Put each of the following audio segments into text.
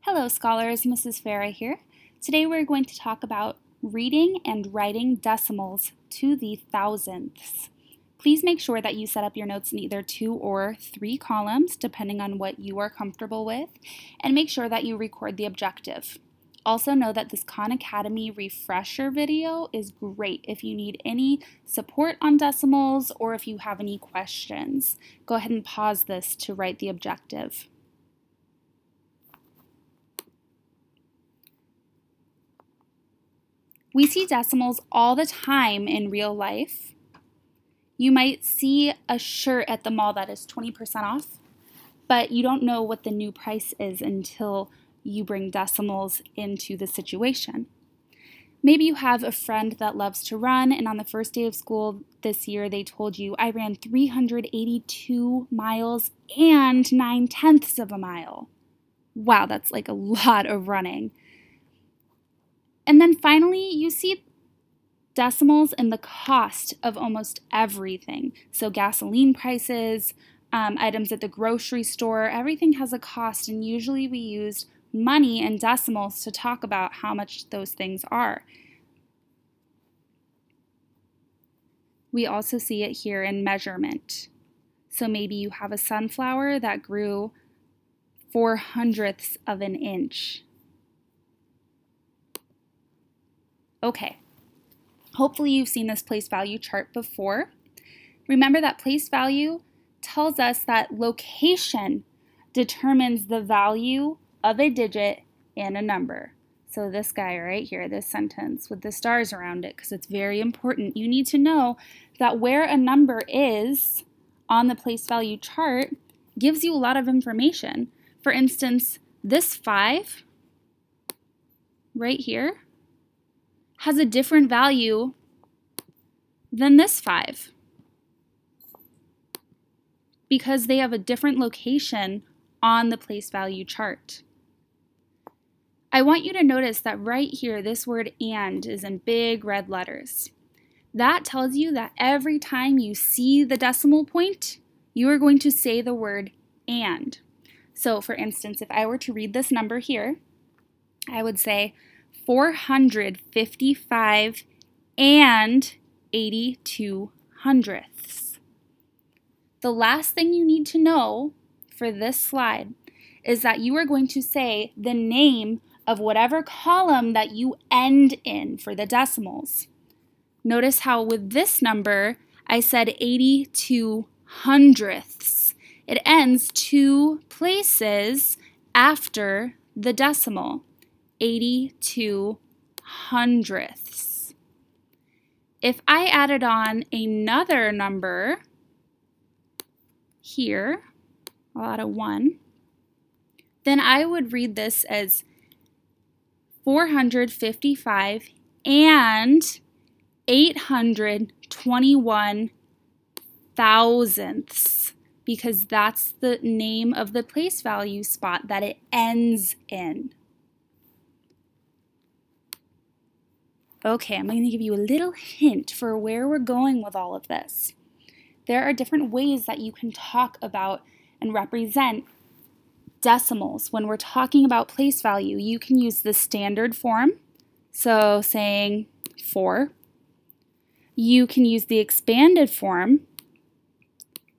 Hello scholars, Mrs. Farah here. Today we're going to talk about reading and writing decimals to the thousandths. Please make sure that you set up your notes in either 2 or 3 columns, depending on what you are comfortable with, and make sure that you record the objective. Also know that this Khan Academy refresher video is great if you need any support on decimals or if you have any questions. Go ahead and pause this to write the objective. We see decimals all the time in real life. You might see a shirt at the mall that is 20% off, but you don't know what the new price is until you bring decimals into the situation. Maybe you have a friend that loves to run, and on the first day of school this year, they told you, I ran 382 miles and 9/10 of a mile. Wow, that's like a lot of running. And then finally, you see decimals in the cost of almost everything. So gasoline prices, items at the grocery store, everything has a cost, and usually we use money and decimals to talk about how much those things are. We also see it here in measurement. So maybe you have a sunflower that grew 4/100ths of an inch. Okay, hopefully you've seen this place value chart before. Remember that place value tells us that location determines the value of a digit in a number. So this guy right here, this sentence with the stars around it, because it's very important. You need to know that where a number is on the place value chart gives you a lot of information. For instance, this 5 right here has a different value than this 5 because they have a different location on the place value chart. I want you to notice that right here, this word and is in big red letters. That tells you that every time you see the decimal point, you are going to say the word and. So for instance, if I were to read this number here, I would say 455 and 82/100ths. The last thing you need to know for this slide is that you are going to say the name of whatever column that you end in for the decimals. Notice how with this number, I said 82/100ths. It ends 2 places after the decimal. 82/100ths. If I added on another number here, I'll add a 1, then I would read this as 455 and 821/1000ths, because that's the name of the place value spot that it ends in. Okay, I'm going to give you a little hint for where we're going with all of this. There are different ways that you can talk about and represent decimals. When we're talking about place value, you can use the standard form, so saying 4. You can use the expanded form.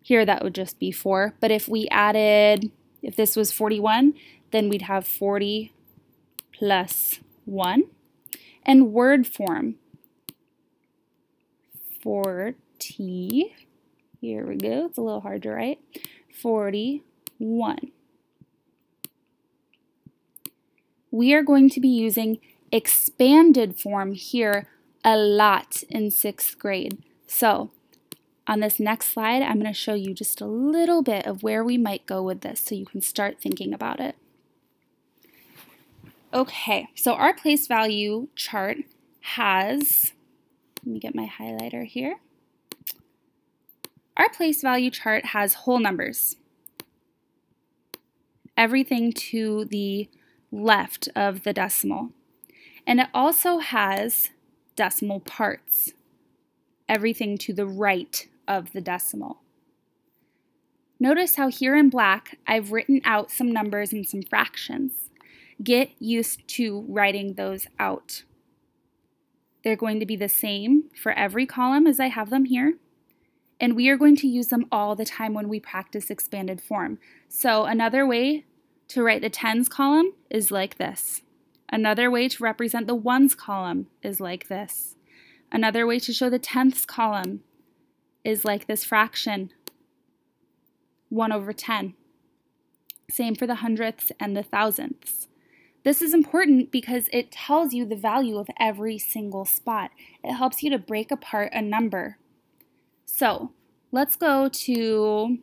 Here that would just be 4, but if we added, if this was 41, then we'd have 40 plus 1. And word form, 40, here we go, it's a little hard to write, 41. We are going to be using expanded form here a lot in 6th grade. So on this next slide, I'm going to show you just a little bit of where we might go with this so you can start thinking about it. Okay, so our place value chart has, let me get my highlighter here. Our place value chart has whole numbers. Everything to the left of the decimal. And it also has decimal parts. Everything to the right of the decimal. Notice how here in black I've written out some numbers and some fractions. get used to writing those out. They're going to be the same for every column as I have them here, and we are going to use them all the time when we practice expanded form. So another way to write the tens column is like this. Another way to represent the ones column is like this. Another way to show the tenths column is like this fraction, 1/10. Same for the hundredths and the thousandths. This is important because it tells you the value of every single spot. It helps you to break apart a number. So let's go to,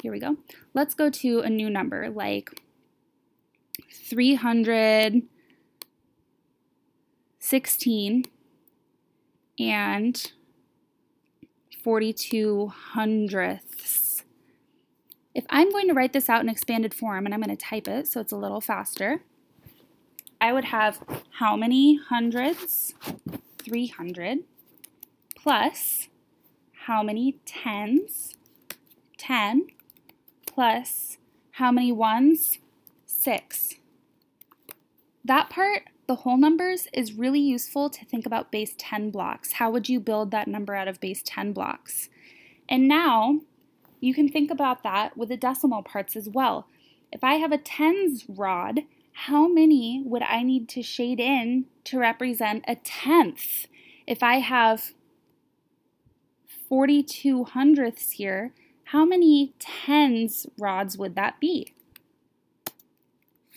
here we go. Let's go to a new number like 316 and 42 hundredths. If I'm going to write this out in expanded form, and I'm going to type it so it's a little faster, I would have how many hundreds? 300 plus how many tens? 10 plus how many ones? 6. That part, the whole numbers, is really useful to think about base 10 blocks. How would you build that number out of base 10 blocks? And now you can think about that with the decimal parts as well. If I have a tens rod, how many would I need to shade in to represent a tenth? If I have 42 hundredths here, how many tens rods would that be?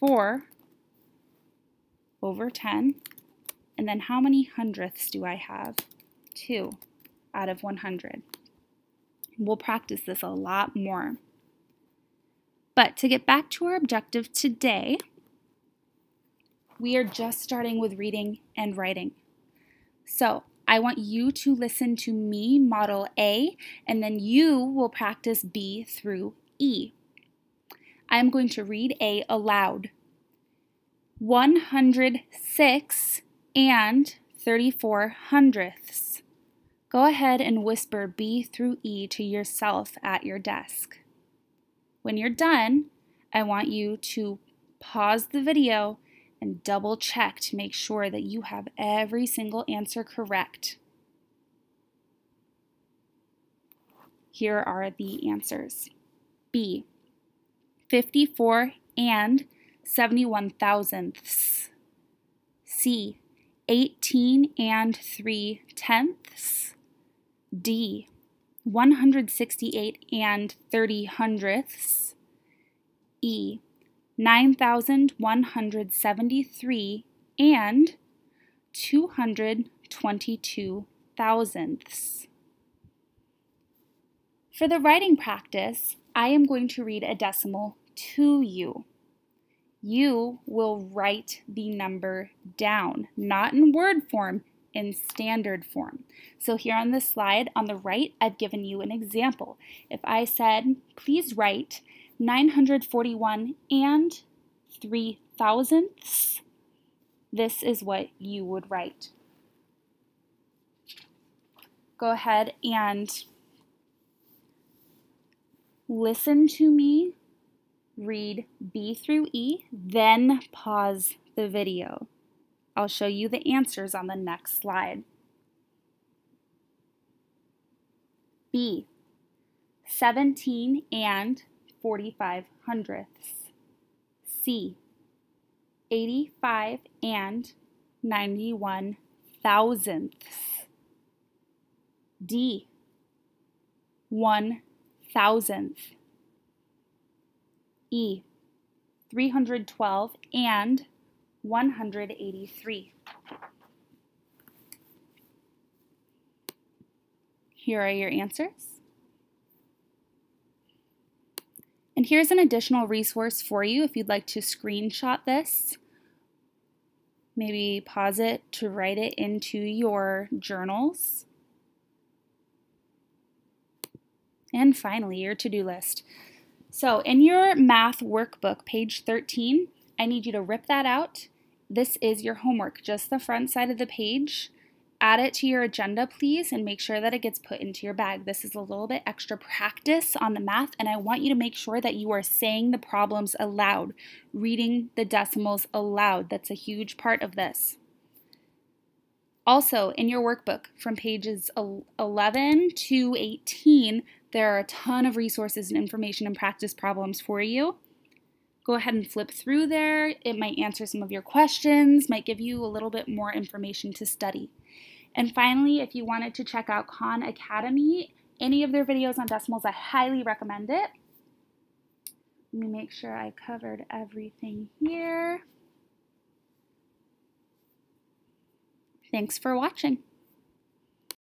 4/10. And then how many hundredths do I have? 2 out of 100. We'll practice this a lot more. But to get back to our objective today, we are just starting with reading and writing. So I want you to listen to me model A, and then you will practice B through E. I'm going to read A aloud. 106 and 34 hundredths. Go ahead and whisper B through E to yourself at your desk. When you're done, I want you to pause the video and double check to make sure that you have every single answer correct. Here are the answers. B, 54 and 71 thousandths. C, 18 and 3 tenths. D, 168 and 30 hundredths. E, 9,173 and 222 thousandths. For the writing practice, I am going to read a decimal to you. You will write the number down, not in word form, in standard form. So here on this slide on the right, I've given you an example. If I said, please write 941 and 3 thousandths, this is what you would write. Go ahead and listen to me read B through E, then pause the video. I'll show you the answers on the next slide. B, 17 and 45 hundredths. C, 85 and 91 thousandths. D, 1 thousandth. E, 312 and 183. Here are your answers. And here's an additional resource for you if you'd like to screenshot this. Maybe pause it to write it into your journals. And finally, your to-do list. So in your math workbook, page 13, I need you to rip that out. This is your homework, just the front side of the page. add it to your agenda, please, and make sure that it gets put into your bag. This is a little bit extra practice on the math, and I want you to make sure that you are saying the problems aloud, reading the decimals aloud. That's a huge part of this. Also, in your workbook from pages 11 to 18, there are a ton of resources and information and practice problems for you. Go ahead and flip through there. It might answer some of your questions, might give you a little bit more information to study. And finally, if you wanted to check out Khan Academy, any of their videos on decimals, I highly recommend it. Let me make sure I covered everything here. Thanks for watching.